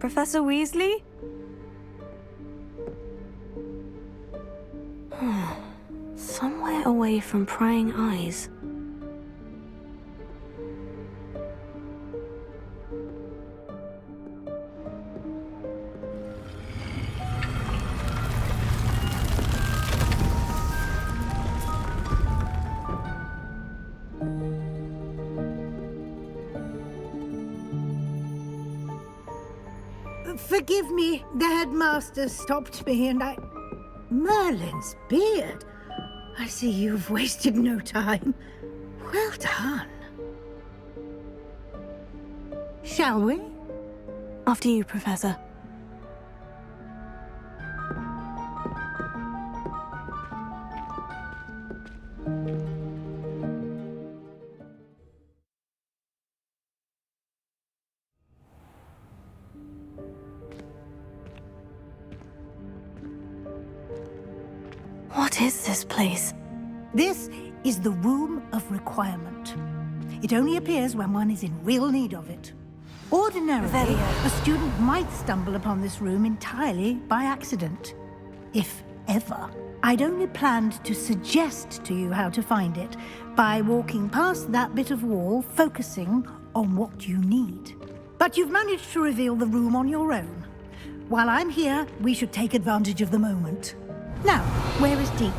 Professor Weasley? Somewhere away from prying eyes. Forgive me, the headmaster stopped me and I... Merlin's beard. I see you've wasted no time. Well done. Shall we? After you, Professor. What is this place? This is the Room of Requirement. It only appears when one is in real need of it. Ordinarily, a student might stumble upon this room entirely by accident. If ever. I'd only planned to suggest to you how to find it by walking past that bit of wall, focusing on what you need. But you've managed to reveal the room on your own. While I'm here, we should take advantage of the moment. Now, where is Deke?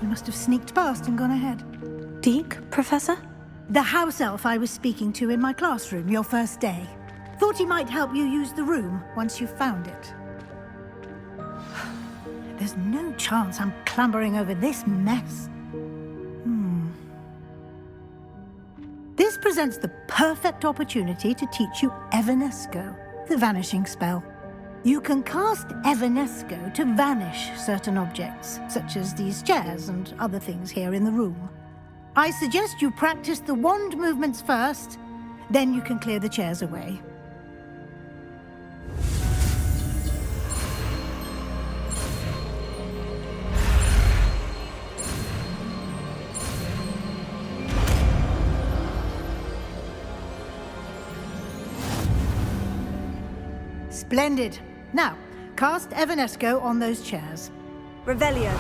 You must have sneaked past and gone ahead. Deke, Professor? The house elf I was speaking to in my classroom your first day. Thought he might help you use the room once you've found it. There's no chance I'm clambering over this mess. This presents the perfect opportunity to teach you Evanesco, the vanishing spell. You can cast Evanesco to vanish certain objects, such as these chairs and other things here in the room. I suggest you practice the wand movements first, then you can clear the chairs away. Splendid. Now, cast Evanesco on those chairs. Revelio.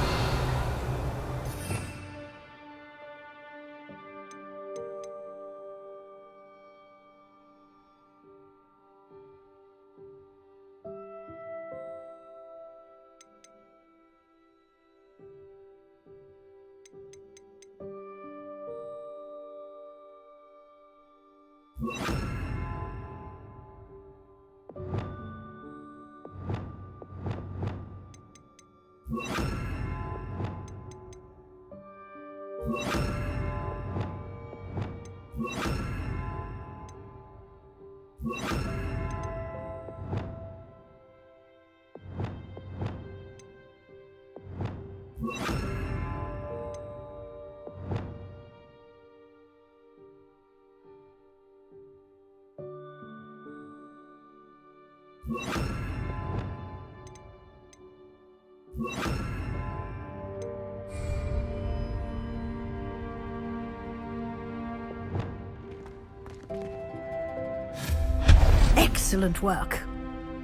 Excellent work.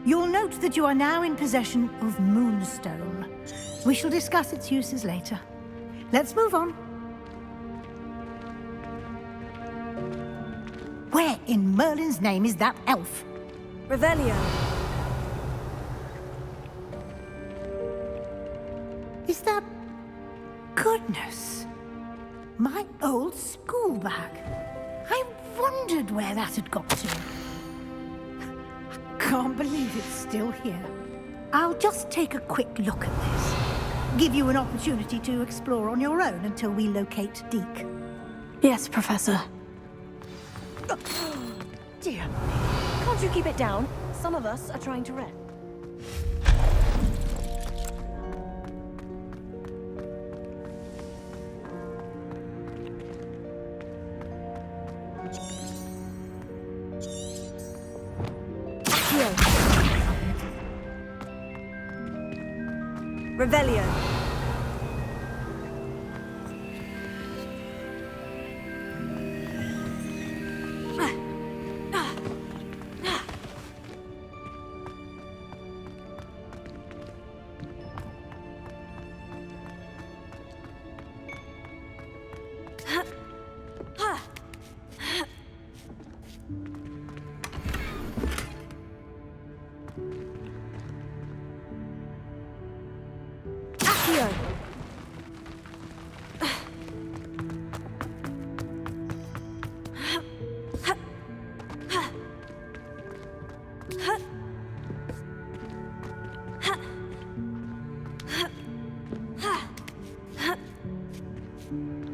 You'll note that you are now in possession of Moonstone. We shall discuss its uses later. Let's move on. Where in Merlin's name is that elf? Revelio. Is that... Goodness. My old school bag. I wondered where that had got to. Can't believe it's still here. I'll just take a quick look at this. Give you an opportunity to explore on your own until we locate Deke. Yes, Professor. Dear, can't you keep it down? Some of us are trying to rest. Revelio.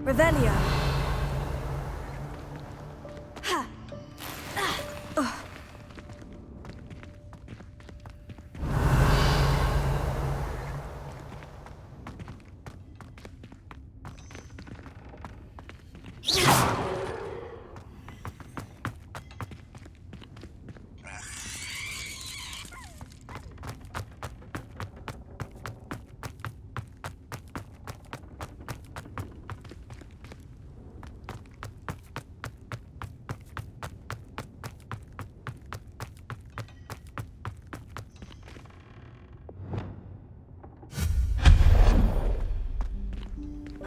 Revelio.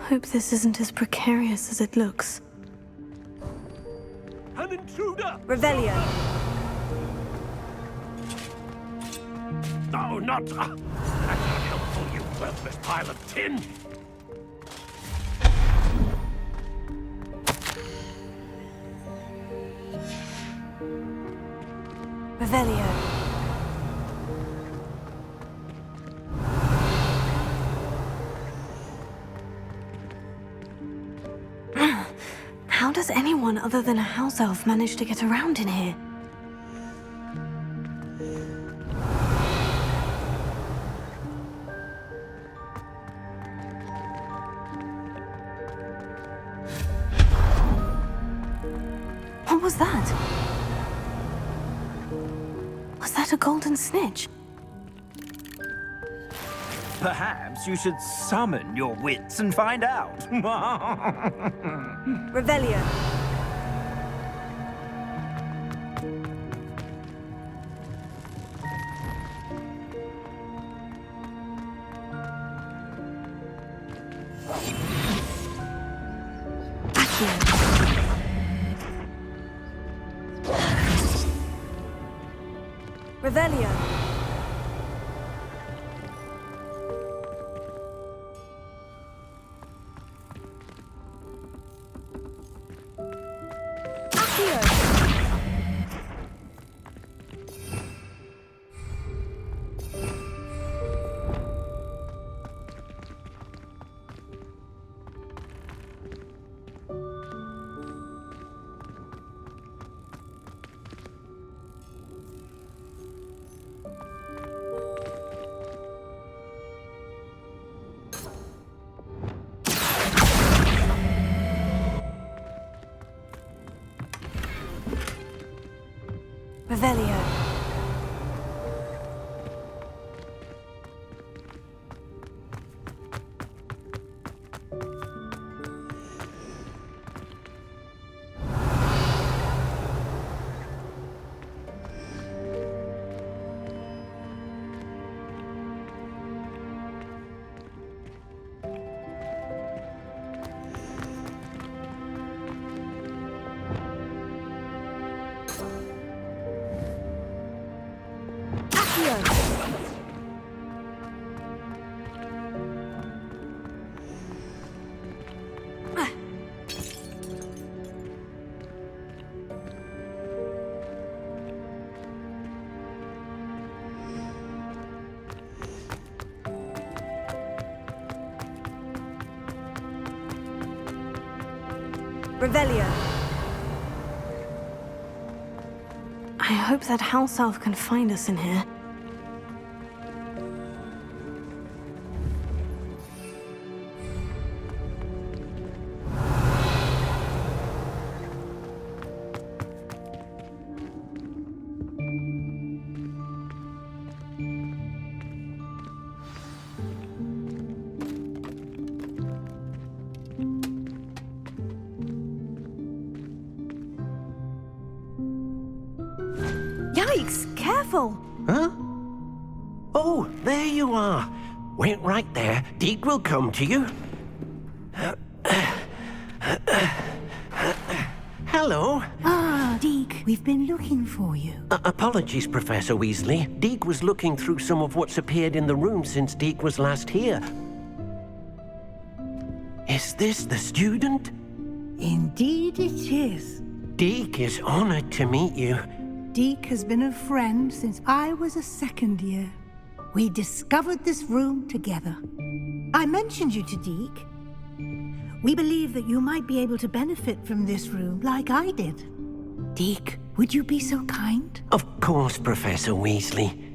Hope this isn't as precarious as it looks. An intruder! Revelio. No, not... that's not helpful, you worthless pile of tin! Revelio. How does anyone other than a house elf manage to get around in here? What was that? Was that a golden snitch? Perhaps you should summon your wits and find out. Revelio. Revelio. Revelio. Revelio. I hope that house elf can find us in here. Yikes! Careful! Huh? Oh, there you are. Wait right there. Deke will come to you. Hello. Ah, Deke, we've been looking for you. Apologies, Professor Weasley. Deke was looking through some of what's appeared in the room since Deke was last here. Is this the student? Indeed it is. Deke is honored to meet you. Deke has been a friend since I was a second year. We discovered this room together. I mentioned you to Deke. We believe that you might be able to benefit from this room like I did. Deke, would you be so kind? Of course, Professor Weasley.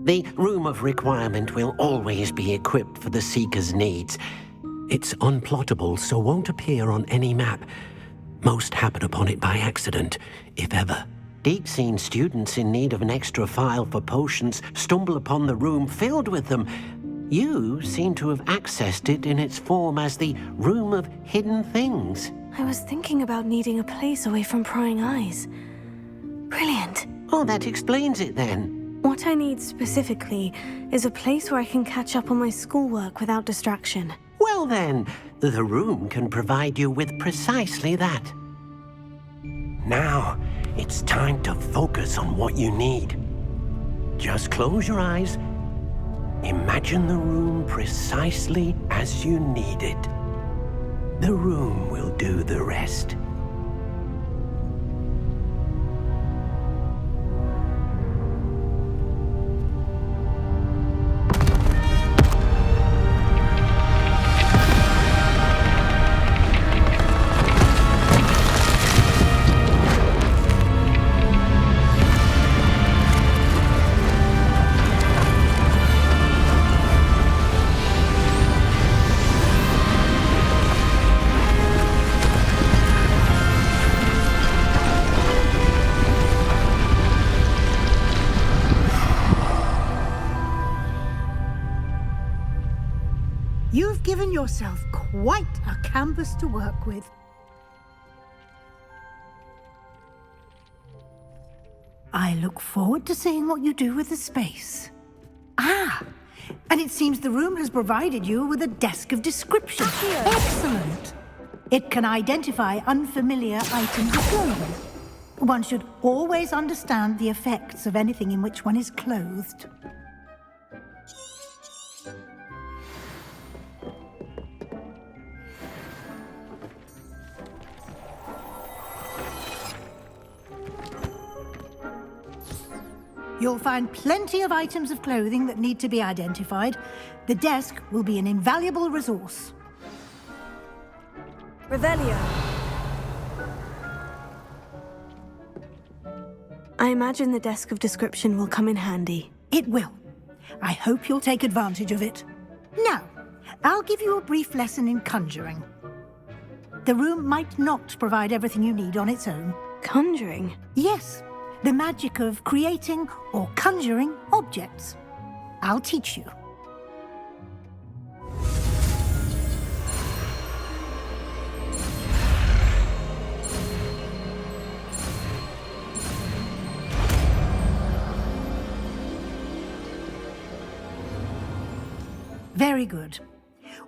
The Room of Requirement will always be equipped for the Seeker's needs. It's unplottable, so won't appear on any map. Most happen upon it by accident, if ever. Deke's seen students in need of an extra file for potions stumble upon the room filled with them. You seem to have accessed it in its form as the Room of Hidden Things. I was thinking about needing a place away from prying eyes. Brilliant. Oh, that explains it then. What I need specifically is a place where I can catch up on my schoolwork without distraction. Well then, the room can provide you with precisely that. Now, it's time to focus on what you need. Just close your eyes. Imagine the room precisely as you need it. The room will do the rest. You've given yourself quite a canvas to work with. I look forward to seeing what you do with the space. Ah, and it seems the room has provided you with a desk of description. Excellent. It can identify unfamiliar items of clothing. One should always understand the effects of anything in which one is clothed. You'll find plenty of items of clothing that need to be identified. The desk will be an invaluable resource. Revelio. I imagine the desk of description will come in handy. It will. I hope you'll take advantage of it. Now, I'll give you a brief lesson in conjuring. The room might not provide everything you need on its own. Conjuring? Yes, the magic of creating or conjuring objects. I'll teach you. Very good.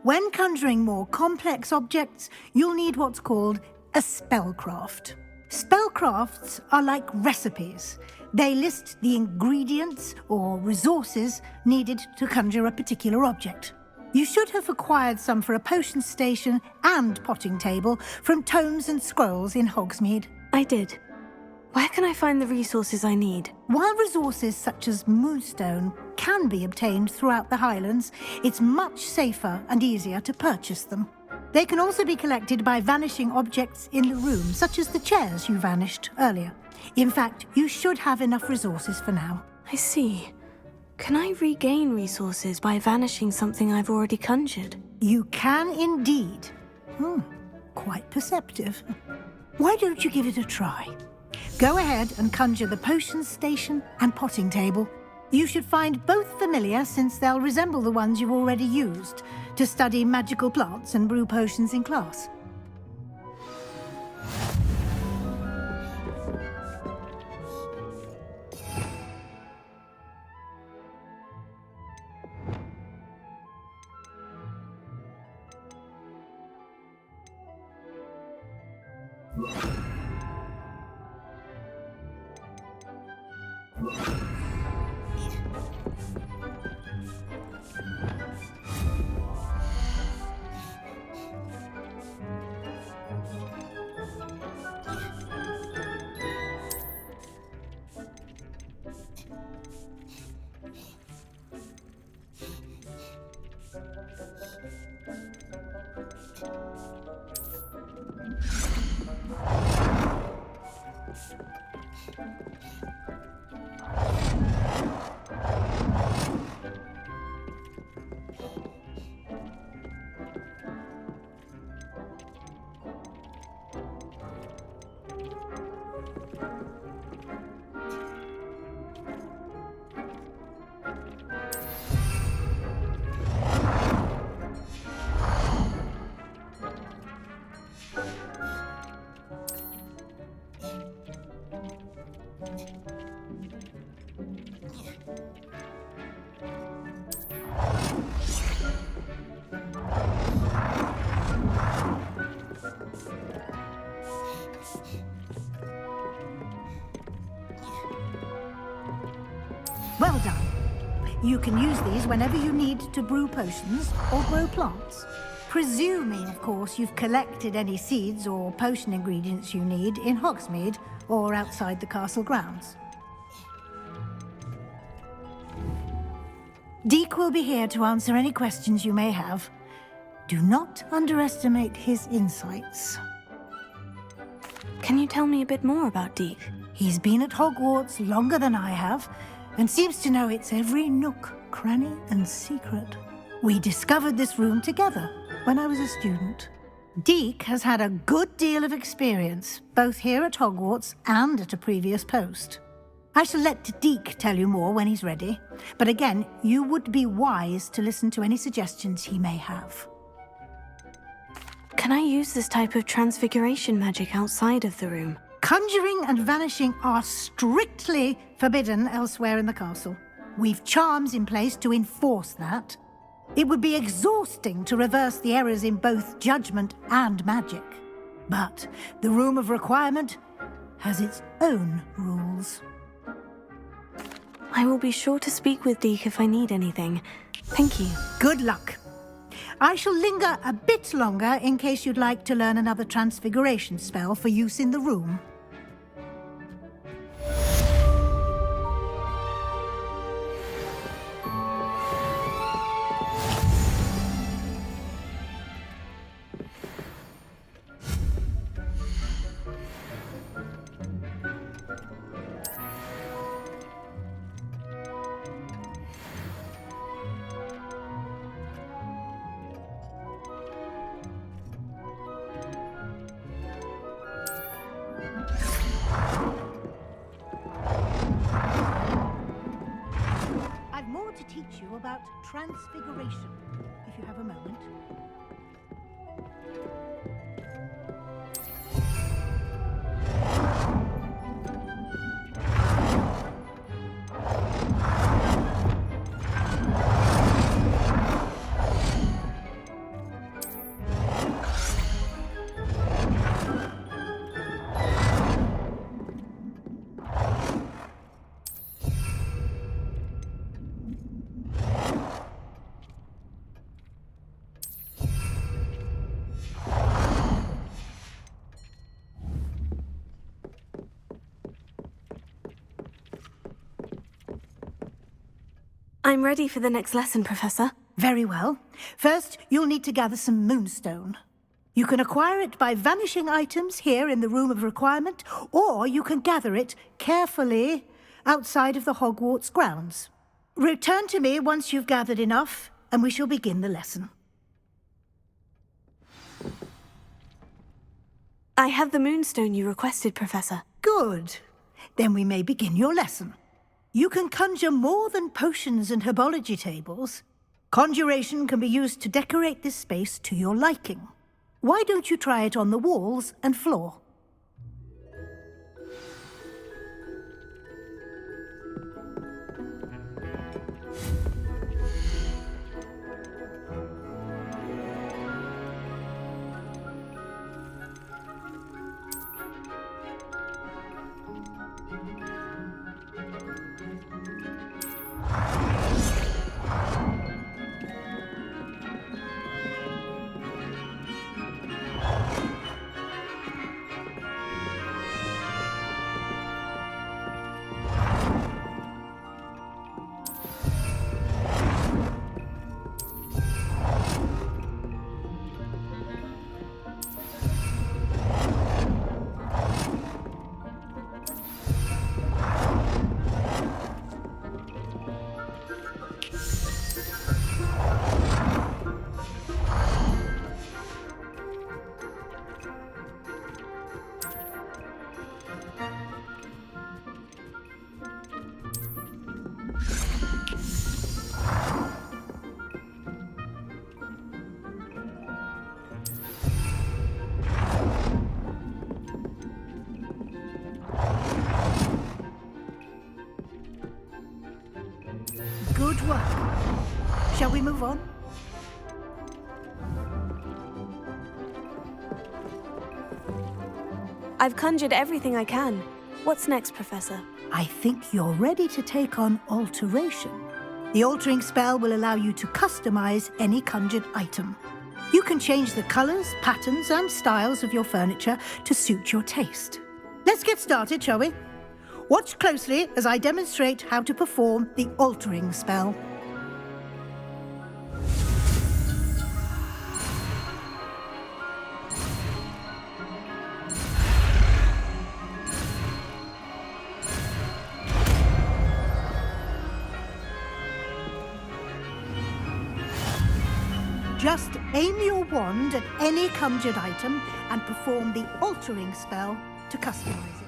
When conjuring more complex objects, you'll need what's called a spellcraft. Spellcrafts are like recipes. They list the ingredients or resources needed to conjure a particular object. You should have acquired some for a potion station and potting table from tomes and scrolls in Hogsmeade. I did. Where can I find the resources I need? While resources such as moonstone can be obtained throughout the Highlands, it's much safer and easier to purchase them. They can also be collected by vanishing objects in the room, such as the chairs you vanished earlier. In fact, you should have enough resources for now. I see. Can I regain resources by vanishing something I've already conjured? You can indeed. Quite perceptive. Why don't you give it a try? Go ahead and conjure the potion station and potting table. You should find both familiar, since they'll resemble the ones you've already used to study magical plants and brew potions in class. You can use these whenever you need to brew potions or grow plants. Presuming, of course, you've collected any seeds or potion ingredients you need in Hogsmeade or outside the castle grounds. Deke will be here to answer any questions you may have. Do not underestimate his insights. Can you tell me a bit more about Deke? He's been at Hogwarts longer than I have, and seems to know its every nook, cranny, and secret. We discovered this room together when I was a student. Deke has had a good deal of experience, both here at Hogwarts and at a previous post. I shall let Deke tell you more when he's ready, but again, you would be wise to listen to any suggestions he may have. Can I use this type of transfiguration magic outside of the room? Conjuring and vanishing are strictly forbidden elsewhere in the castle. We've charms in place to enforce that. It would be exhausting to reverse the errors in both judgment and magic. But the Room of Requirement has its own rules. I will be sure to speak with Deke if I need anything. Thank you. Good luck. I shall linger a bit longer in case you'd like to learn another transfiguration spell for use in the room. To teach you about transfiguration, if you have a moment. I'm ready for the next lesson, Professor. Very well. First, you'll need to gather some moonstone. You can acquire it by vanishing items here in the Room of Requirement, or you can gather it carefully outside of the Hogwarts grounds. Return to me once you've gathered enough, and we shall begin the lesson. I have the moonstone you requested, Professor. Good. Then we may begin your lesson. You can conjure more than potions and herbology tables. Conjuration can be used to decorate this space to your liking. Why don't you try it on the walls and floor? Good work. Shall we move on? I've conjured everything I can. What's next, Professor? I think you're ready to take on alteration. The altering spell will allow you to customize any conjured item. You can change the colors, patterns, and styles of your furniture to suit your taste. Let's get started, shall we? Watch closely as I demonstrate how to perform the altering spell. Just aim your wand at any conjured item and perform the altering spell to customize it.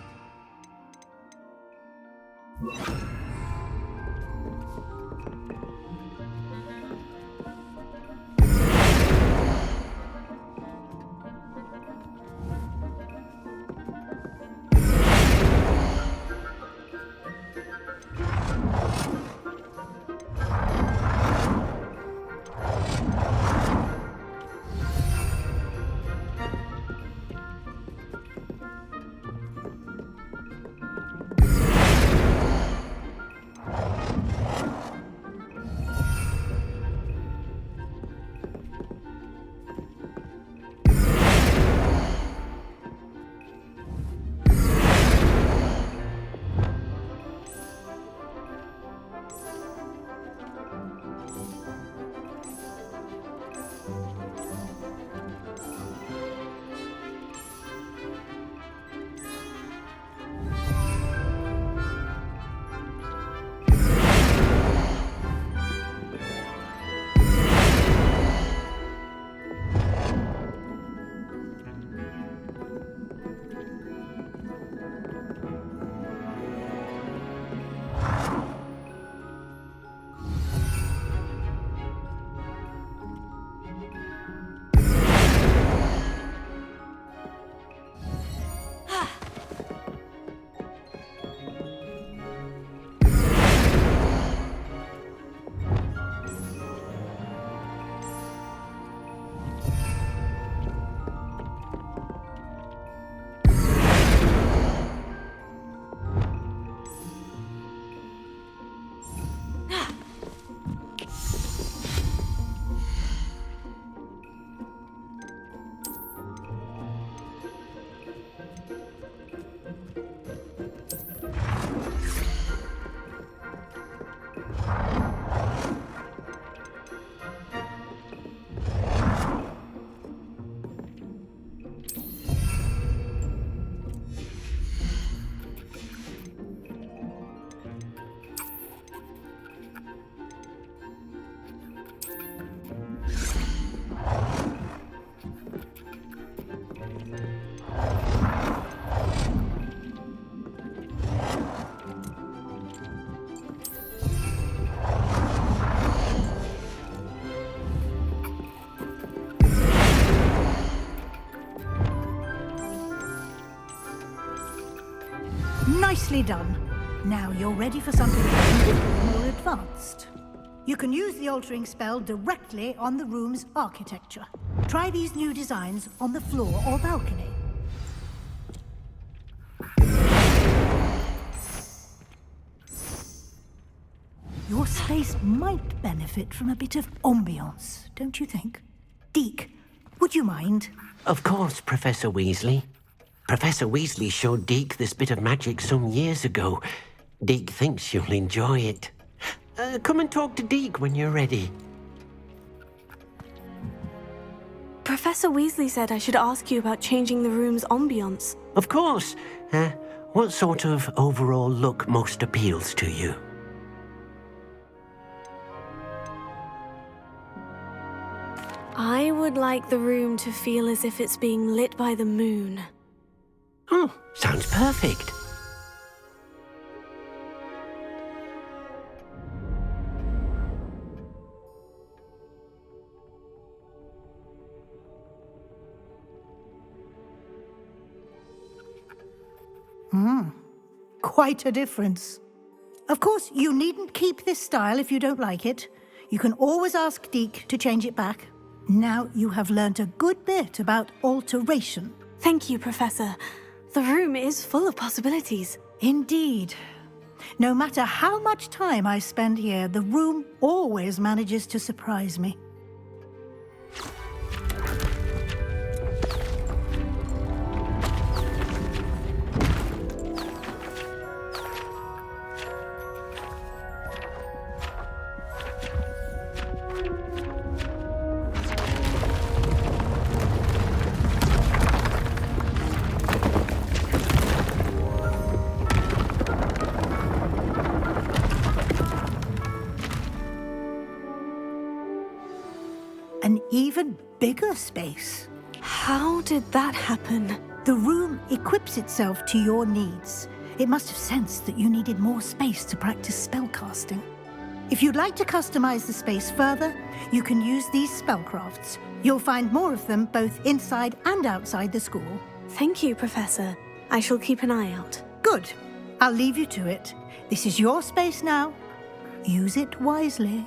Nicely done. Now you're ready for something a little more advanced. You can use the altering spell directly on the room's architecture. Try these new designs on the floor or balcony. Your space might benefit from a bit of ambiance, don't you think? Deke, would you mind? Of course, Professor Weasley. Professor Weasley showed Deke this bit of magic some years ago. Deke thinks you'll enjoy it. Come and talk to Deke when you're ready. Professor Weasley said I should ask you about changing the room's ambiance. Of course. What sort of overall look most appeals to you? I would like the room to feel as if it's being lit by the moon. Oh, sounds perfect. Quite a difference. Of course, you needn't keep this style if you don't like it. You can always ask Deke to change it back. Now you have learnt a good bit about alteration. Thank you, Professor. The room is full of possibilities. Indeed. No matter how much time I spend here, the room always manages to surprise me. An even bigger space. How did that happen? The room equips itself to your needs. It must have sensed that you needed more space to practice spellcasting. If you'd like to customize the space further, you can use these spellcrafts. You'll find more of them both inside and outside the school. Thank you, Professor. I shall keep an eye out. Good. I'll leave you to it. This is your space now. Use it wisely.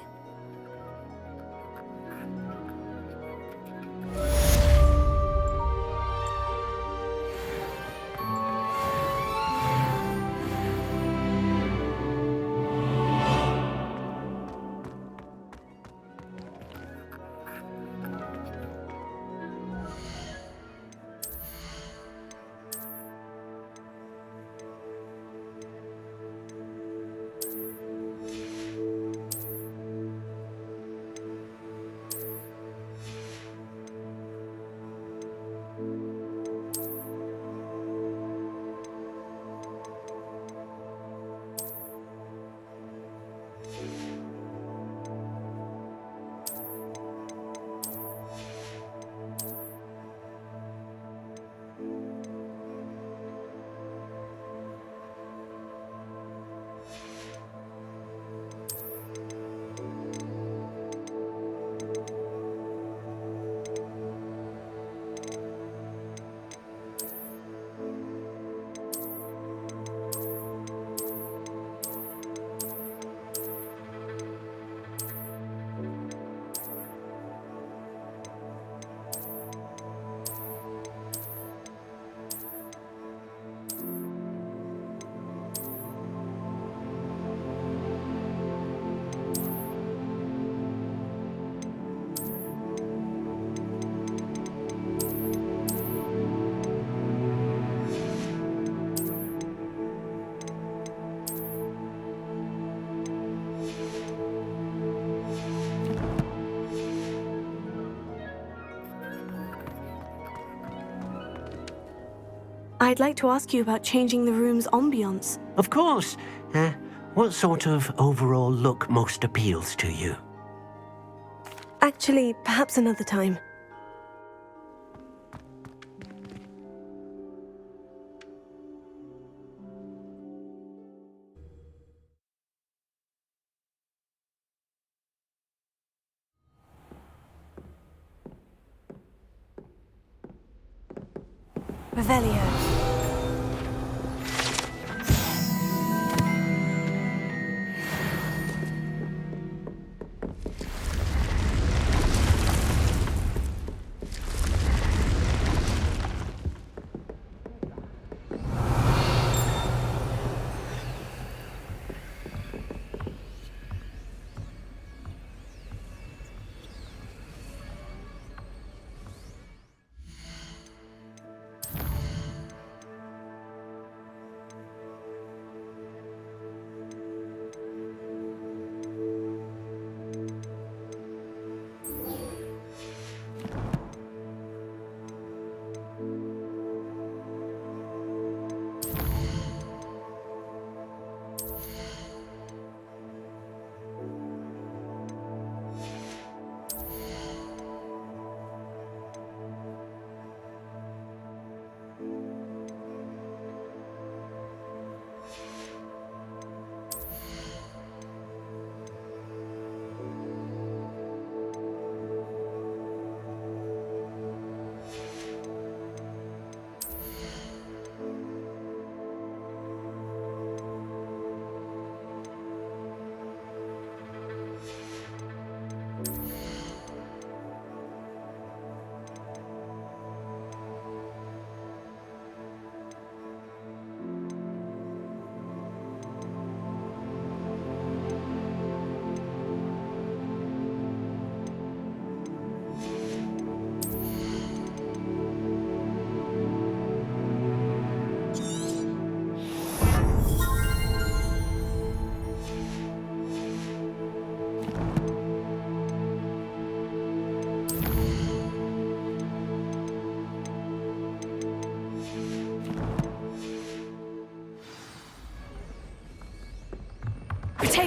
I'd like to ask you about changing the room's ambience. Of course. What sort of overall look most appeals to you? Actually, perhaps another time. Revelio.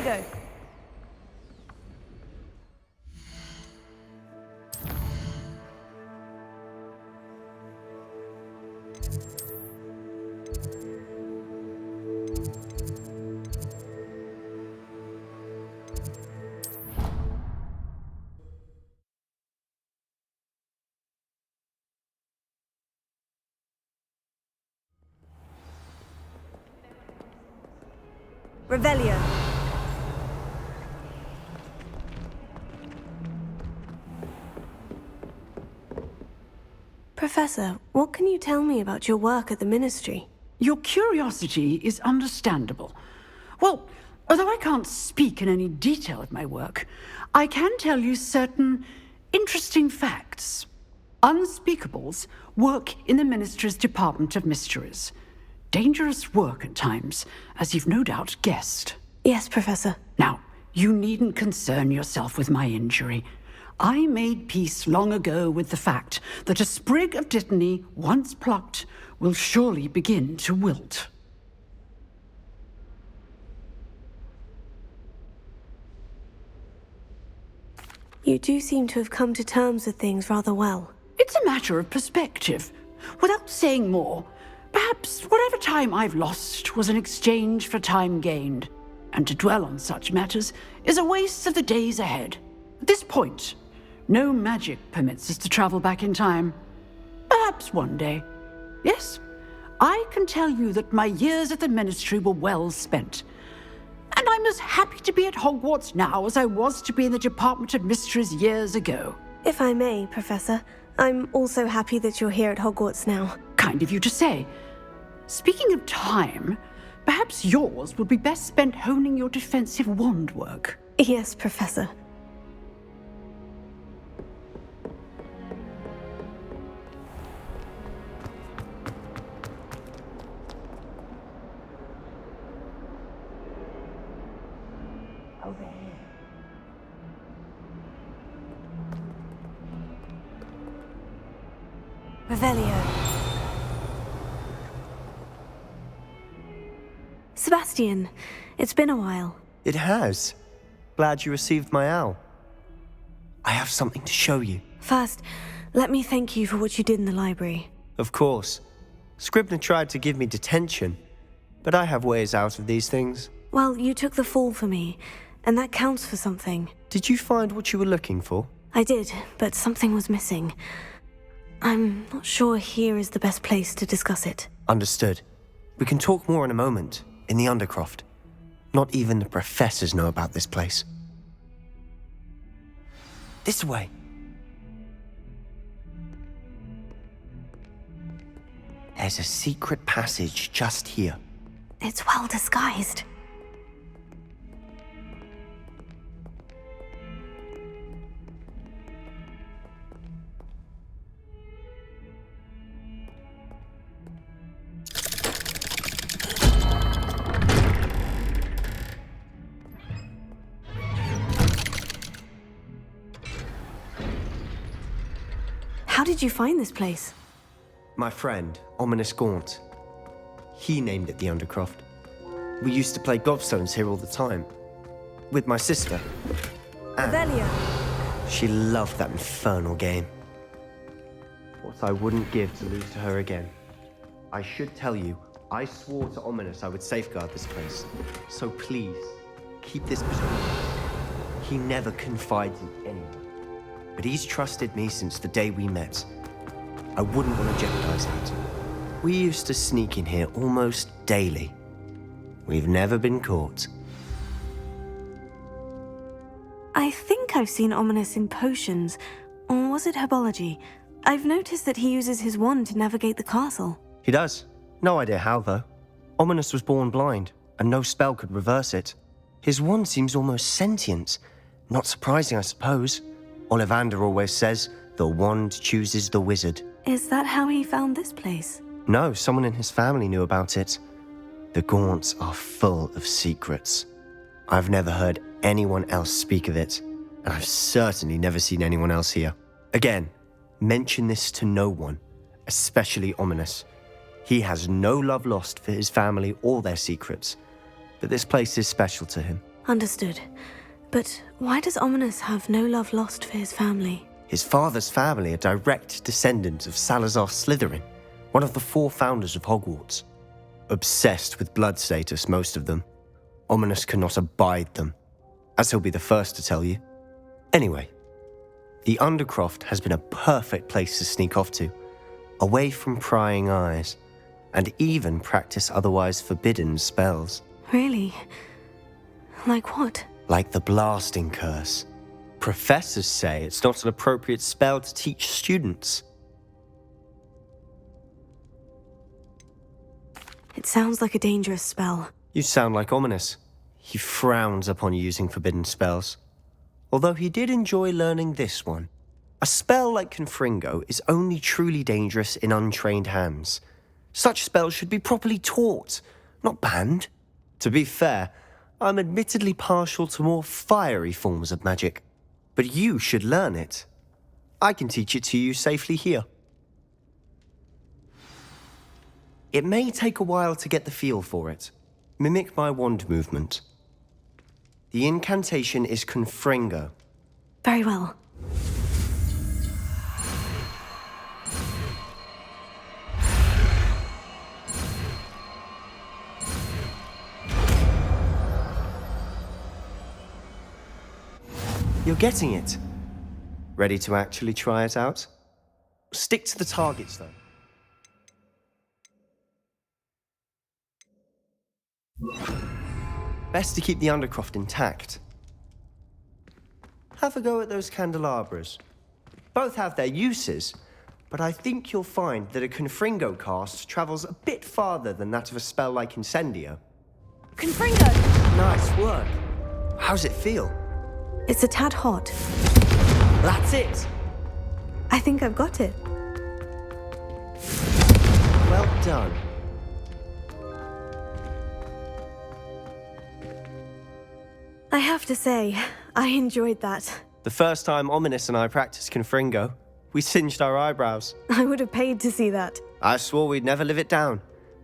go. Revelio. Professor, what can you tell me about your work at the Ministry? Your curiosity is understandable. Well, although I can't speak in any detail of my work, I can tell you certain interesting facts. Unspeakables work in the Ministry's Department of Mysteries. Dangerous work at times, as you've no doubt guessed. Yes, Professor. Now, you needn't concern yourself with my injury. I made peace long ago with the fact that a sprig of dittany, once plucked, will surely begin to wilt. You do seem to have come to terms with things rather well. It's a matter of perspective. Without saying more, perhaps whatever time I've lost was an exchange for time gained, and to dwell on such matters is a waste of the days ahead. At this point, no magic permits us to travel back in time. Perhaps one day. Yes, I can tell you that my years at the Ministry were well spent. And I'm as happy to be at Hogwarts now as I was to be in the Department of Mysteries years ago. If I may, Professor, I'm also happy that you're here at Hogwarts now. Kind of you to say. Speaking of time, perhaps yours would be best spent honing your defensive wand work. Yes, Professor. Revelio. Sebastian, it's been a while. It has. Glad you received my owl. I have something to show you. First, let me thank you for what you did in the library. Of course. Scribner tried to give me detention, but I have ways out of these things. Well, you took the fall for me, and that counts for something. Did you find what you were looking for? I did, but something was missing. I'm not sure here is the best place to discuss it. Understood. We can talk more in a moment, in the Undercroft. Not even the professors know about this place. This way. There's a secret passage just here. It's well disguised. How did you find this place? My friend, Ominous Gaunt. He named it the Undercroft. We used to play gobstones here all the time. With my sister. Revelio. She loved that infernal game. What I wouldn't give to lose to her again. I should tell you, I swore to Ominous I would safeguard this place. So please, keep this between us. He never confides in anyone. But he's trusted me since the day we met. I wouldn't want to jeopardize that. We used to sneak in here almost daily. We've never been caught. I think I've seen Ominous in potions. Or was it herbology? I've noticed that he uses his wand to navigate the castle. He does. No idea how, though. Ominous was born blind, and no spell could reverse it. His wand seems almost sentient. Not surprising, I suppose. Ollivander always says, the wand chooses the wizard. Is that how he found this place? No, someone in his family knew about it. The Gaunts are full of secrets. I've never heard anyone else speak of it, and I've certainly never seen anyone else here. Again, mention this to no one, especially Ominous. He has no love lost for his family or their secrets, but this place is special to him. Understood. But why does Ominous have no love lost for his family? His father's family are direct descendants of Salazar Slytherin, one of the 4 founders of Hogwarts. Obsessed with blood status, most of them. Ominous cannot abide them, as he'll be the first to tell you. Anyway, the Undercroft has been a perfect place to sneak off to, away from prying eyes, and even practice otherwise forbidden spells. Really? Like what? Like the blasting curse. Professors say it's not an appropriate spell to teach students. It sounds like a dangerous spell. You sound like Ominous. He frowns upon using forbidden spells. Although he did enjoy learning this one. A spell like Confringo is only truly dangerous in untrained hands. Such spells should be properly taught, not banned. To be fair, I'm admittedly partial to more fiery forms of magic. But you should learn it. I can teach it to you safely here. It may take a while to get the feel for it. Mimic my wand movement. The incantation is Confringo. Very well. You're getting it. Ready to actually try it out? Stick to the targets, though. Best to keep the Undercroft intact. Have a go at those candelabras. Both have their uses, but I think you'll find that a Confringo cast travels a bit farther than that of a spell like Incendio. Confringo! Nice work. How's it feel? It's a tad hot. That's it! I think I've got it. Well done. I have to say, I enjoyed that. The first time Ominous and I practiced Confringo, we singed our eyebrows. I would have paid to see that. I swore we'd never live it down.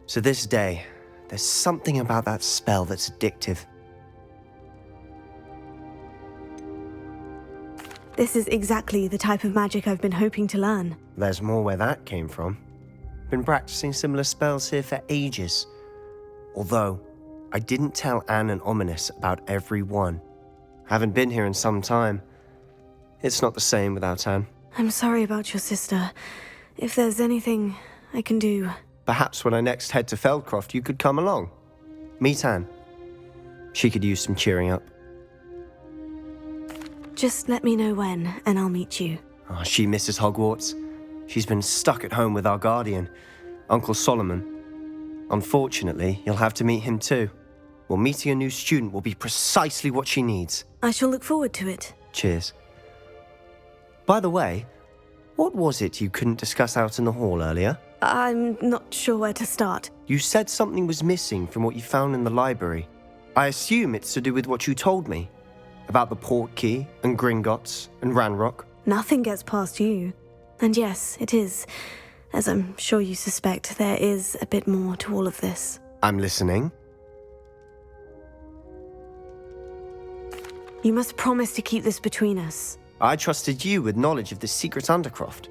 So this day, there's something about that spell that's addictive. This is exactly the type of magic I've been hoping to learn. There's more where that came from. Been practicing similar spells here for ages. Although, I didn't tell Anne and Ominous about every one. Haven't been here in some time. It's not the same without Anne. I'm sorry about your sister. If there's anything I can do... Perhaps when I next head to Feldcroft, you could come along. Meet Anne. She could use some cheering up. Just let me know when, and I'll meet you. Oh, she misses Hogwarts. She's been stuck at home with our guardian, Uncle Solomon. Unfortunately, you'll have to meet him too. Well, meeting a new student will be precisely what she needs. I shall look forward to it. Cheers. By the way, what was it you couldn't discuss out in the hall earlier? I'm not sure where to start. You said something was missing from what you found in the library. I assume it's to do with what you told me. About the Portkey, and Gringotts, and Ranrock. Nothing gets past you. And yes, it is. As I'm sure you suspect, there is a bit more to all of this. I'm listening. You must promise to keep this between us. I trusted you with knowledge of the secret Undercroft.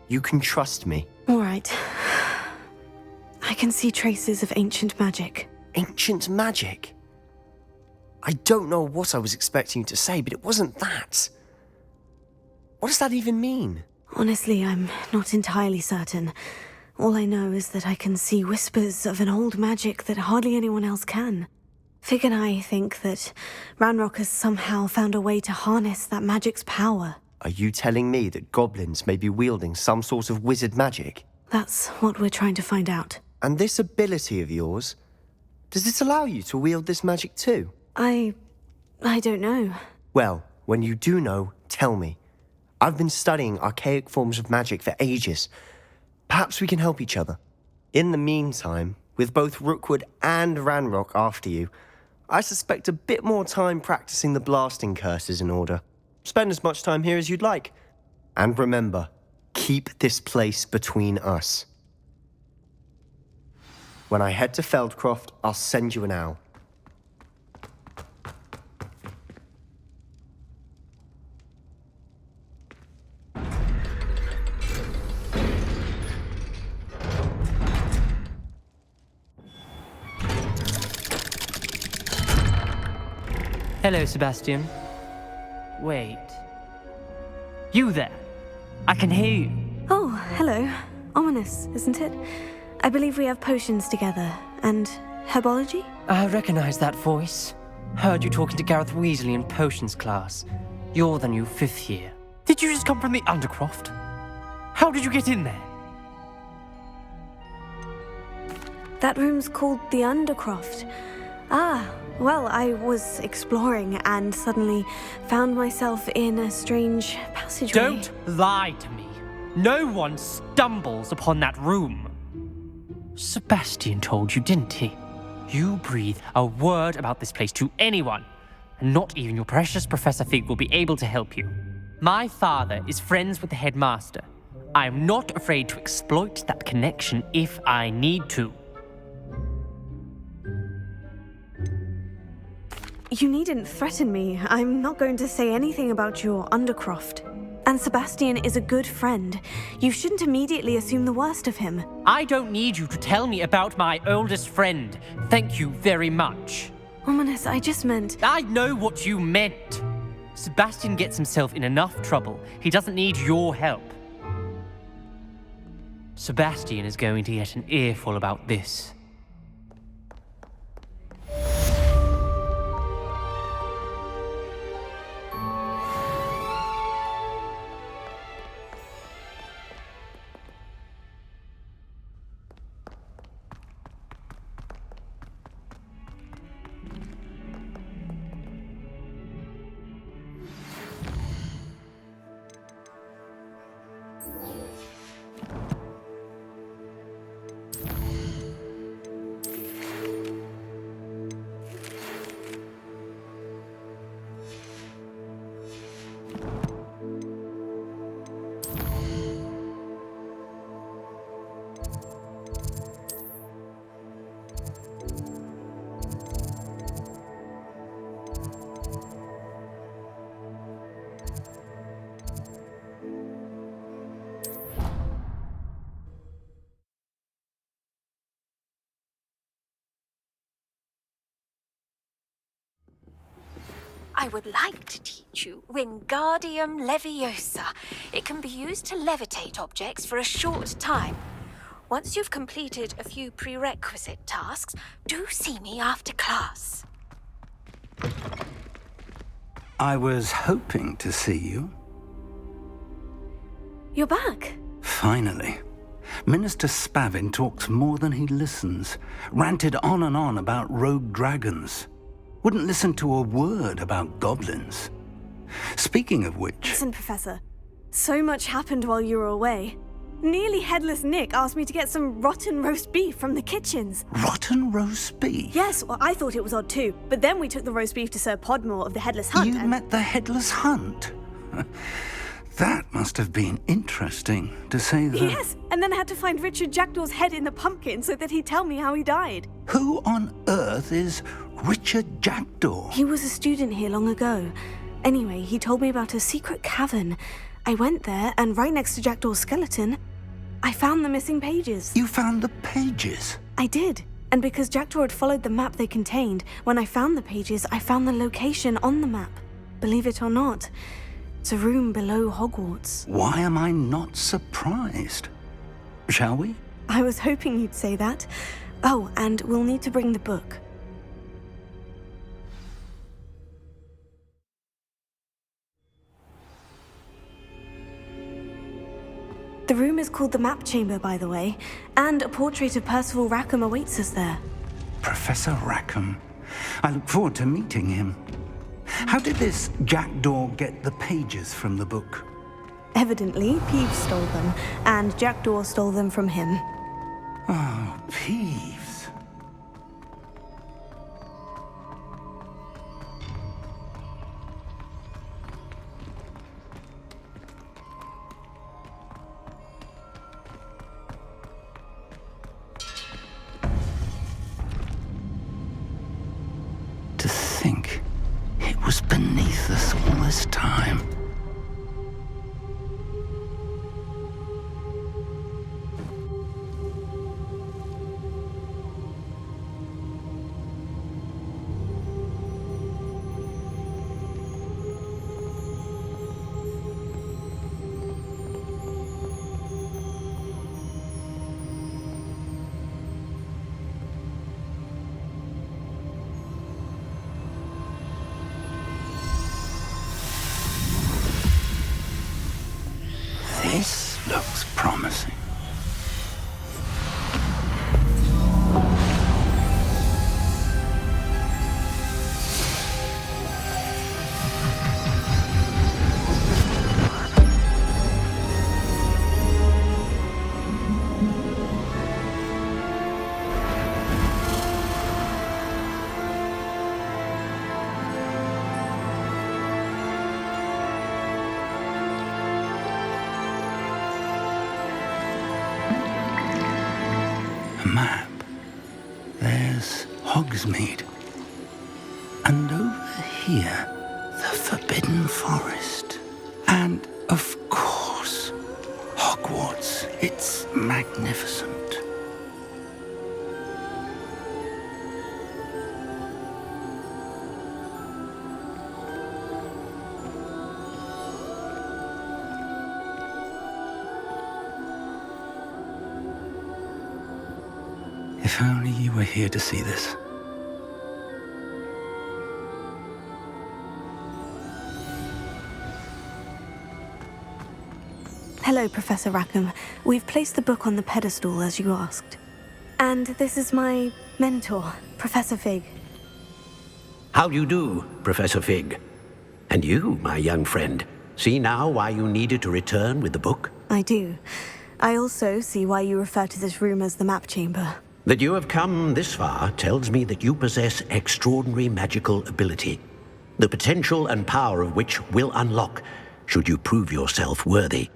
You can trust me. All right. I can see traces of ancient magic. Ancient magic? I don't know what I was expecting you to say, but it wasn't that. What does that even mean? Honestly, I'm not entirely certain. All I know is that I can see whispers of an old magic that hardly anyone else can. Fig and I think that Ranrock has somehow found a way to harness that magic's power. Are you telling me that goblins may be wielding some sort of wizard magic? That's what we're trying to find out. And this ability of yours, does it allow you to wield this magic too? I don't know. Well, when you do know, tell me. I've been studying archaic forms of magic for ages. Perhaps we can help each other. In the meantime, with both Rookwood and Ranrock after you, I suspect a bit more time practicing the blasting curse is in order. Spend as much time here as you'd like. And remember, keep this place between us. When I head to Feldcroft, I'll send you an owl. Hello, Sebastian. Wait. You there? I can hear you. Oh, hello. Ominous, isn't it? I believe we have potions together. And herbology? I recognize that voice. Heard you talking to Gareth Weasley in potions class. You're the new 5th year. Did you just come from the Undercroft? How did you get in there? That room's called the Undercroft. Ah, well, I was exploring and suddenly found myself in a strange passageway. Don't lie to me. No one stumbles upon that room. Sebastian told you, didn't he? You breathe a word about this place to anyone, and not even your precious Professor Fig will be able to help you. My father is friends with the headmaster. I am not afraid to exploit that connection if I need to. You needn't threaten me. I'm not going to say anything about your Undercroft. And Sebastian is a good friend. You shouldn't immediately assume the worst of him. I don't need you to tell me about my oldest friend. Thank you very much. Ominous, I just meant... I know what you meant. Sebastian gets himself in enough trouble. He doesn't need your help. Sebastian is going to get an earful about this. I would like to teach you Wingardium Leviosa. It can be used to levitate objects for a short time. Once you've completed a few prerequisite tasks, do see me after class. I was hoping to see you. You're back. Finally. Minister Spavin talks more than he listens. Ranted on and on about rogue dragons. Wouldn't listen to a word about goblins. Speaking of which... Listen, Professor. So much happened while you were away. Nearly Headless Nick asked me to get some rotten roast beef from the kitchens. Rotten roast beef? Yes, well, I thought it was odd too. But then we took the roast beef to Sir Podmore of the Headless Hunt. You met the Headless Hunt? That must have been interesting, to say the... Yes, and then I had to find Richard Jackdaw's head in the pumpkin so that he'd tell me how he died. Who on earth is Richard Jackdaw? He was a student here long ago. Anyway, he told me about a secret cavern. I went there, and right next to Jackdaw's skeleton, I found the missing pages. You found the pages? I did. And because Jackdaw had followed the map they contained, when I found the pages, I found the location on the map. Believe it or not, it's a room below Hogwarts. Why am I not surprised? Shall we? I was hoping you'd say that. Oh, and we'll need to bring the book. The room is called the Map Chamber, by the way, and a portrait of Percival Rackham awaits us there. Professor Rackham. I look forward to meeting him. How did this Jackdaw get the pages from the book? Evidently, Peeves stole them, and Jackdaw stole them from him. Oh, Peeves. To think it was beneath us all this time. map. There's Hogsmeade. And over here, the Forbidden Forest. And, of course, Hogwarts. It's magnificent. If only you were here to see this. Hello, Professor Rackham. We've placed the book on the pedestal as you asked. And this is my mentor, Professor Fig. How do you do, Professor Fig? And you, my young friend, see now why you needed to return with the book? I do. I also see why you refer to this room as the map chamber. That you have come this far tells me that you possess extraordinary magical ability, the potential and power of which will unlock should you prove yourself worthy.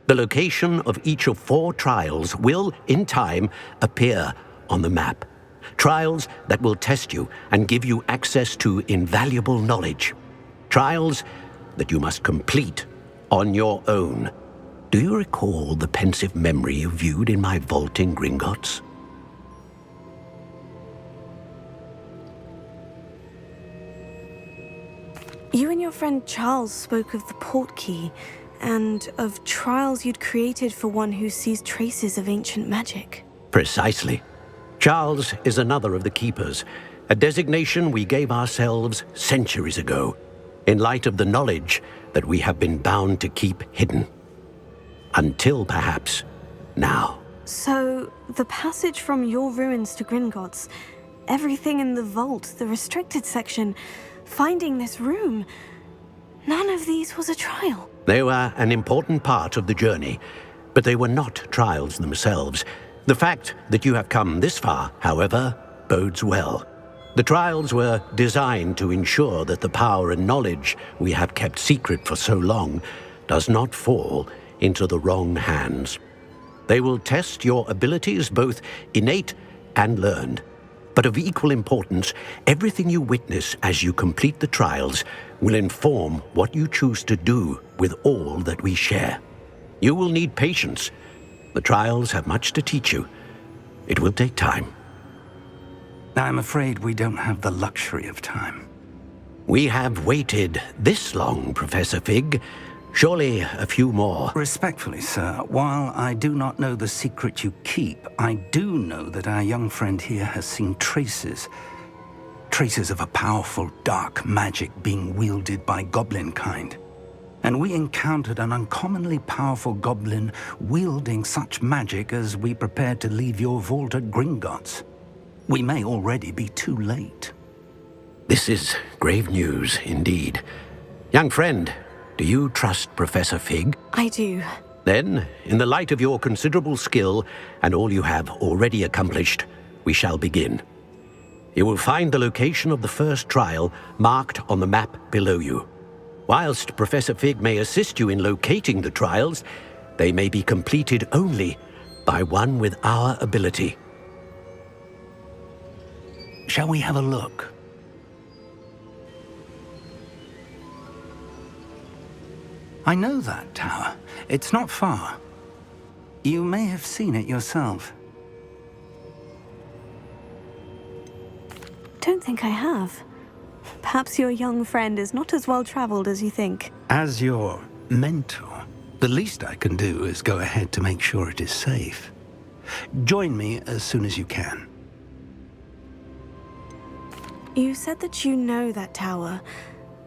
The location of each of 4 trials will, in time, appear on the map. Trials that will test you and give you access to invaluable knowledge. Trials that you must complete on your own. Do you recall the pensive memory you viewed in my vault in Gringotts? You and your friend Charles spoke of the portkey, and of trials you'd created for one who sees traces of ancient magic. Precisely. Charles is another of the Keepers, a designation we gave ourselves centuries ago, in light of the knowledge that we have been bound to keep hidden. Until, perhaps, now. So, the passage from your ruins to Gringotts, everything in the vault, the restricted section, finding this room, none of these was a trial. They were an important part of the journey, but they were not trials themselves. The fact that you have come this far, however, bodes well. The trials were designed to ensure that the power and knowledge we have kept secret for so long does not fall into the wrong hands. They will test your abilities, both innate and learned. But of equal importance, everything you witness as you complete the trials will inform what you choose to do with all that we share. You will need patience. The trials have much to teach you. It will take time. I'm afraid we don't have the luxury of time. We have waited this long, Professor Fig. Surely a few more. Respectfully, sir, while I do not know the secret you keep, I do know that our young friend here has seen traces of a powerful dark magic being wielded by goblin kind. And we encountered an uncommonly powerful goblin wielding such magic as we prepared to leave your vault at Gringotts. We may already be too late. This is grave news indeed. Young friend, do you trust Professor Fig? I do. Then, in the light of your considerable skill and all you have already accomplished, we shall begin. You will find the location of the first trial marked on the map below you. Whilst Professor Fig may assist you in locating the trials, they may be completed only by one with our ability. Shall we have a look? I know that tower. It's not far. You may have seen it yourself. Don't think I have. Perhaps your young friend is not as well traveled as you think. As your mentor, the least I can do is go ahead to make sure it is safe. Join me as soon as you can. You said that you know that tower.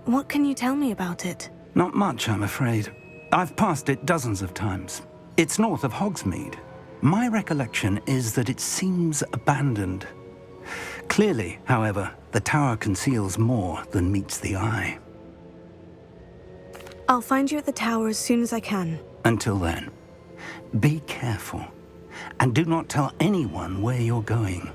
What can you tell me about it? Not much, I'm afraid. I've passed it dozens of times. It's north of Hogsmeade. My recollection is that it seems abandoned. Clearly, however, the tower conceals more than meets the eye. I'll find you at the tower as soon as I can. Until then, be careful, and do not tell anyone where you're going.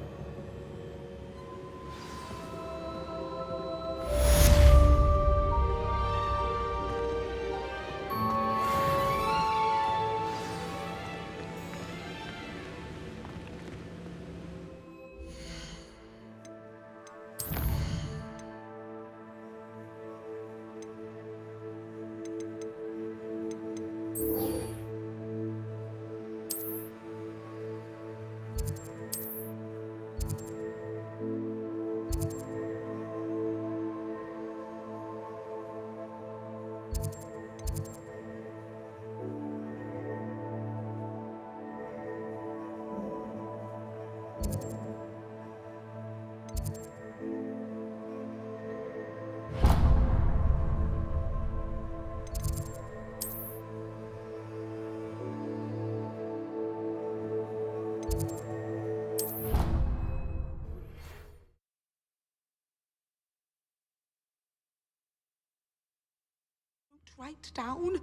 Write down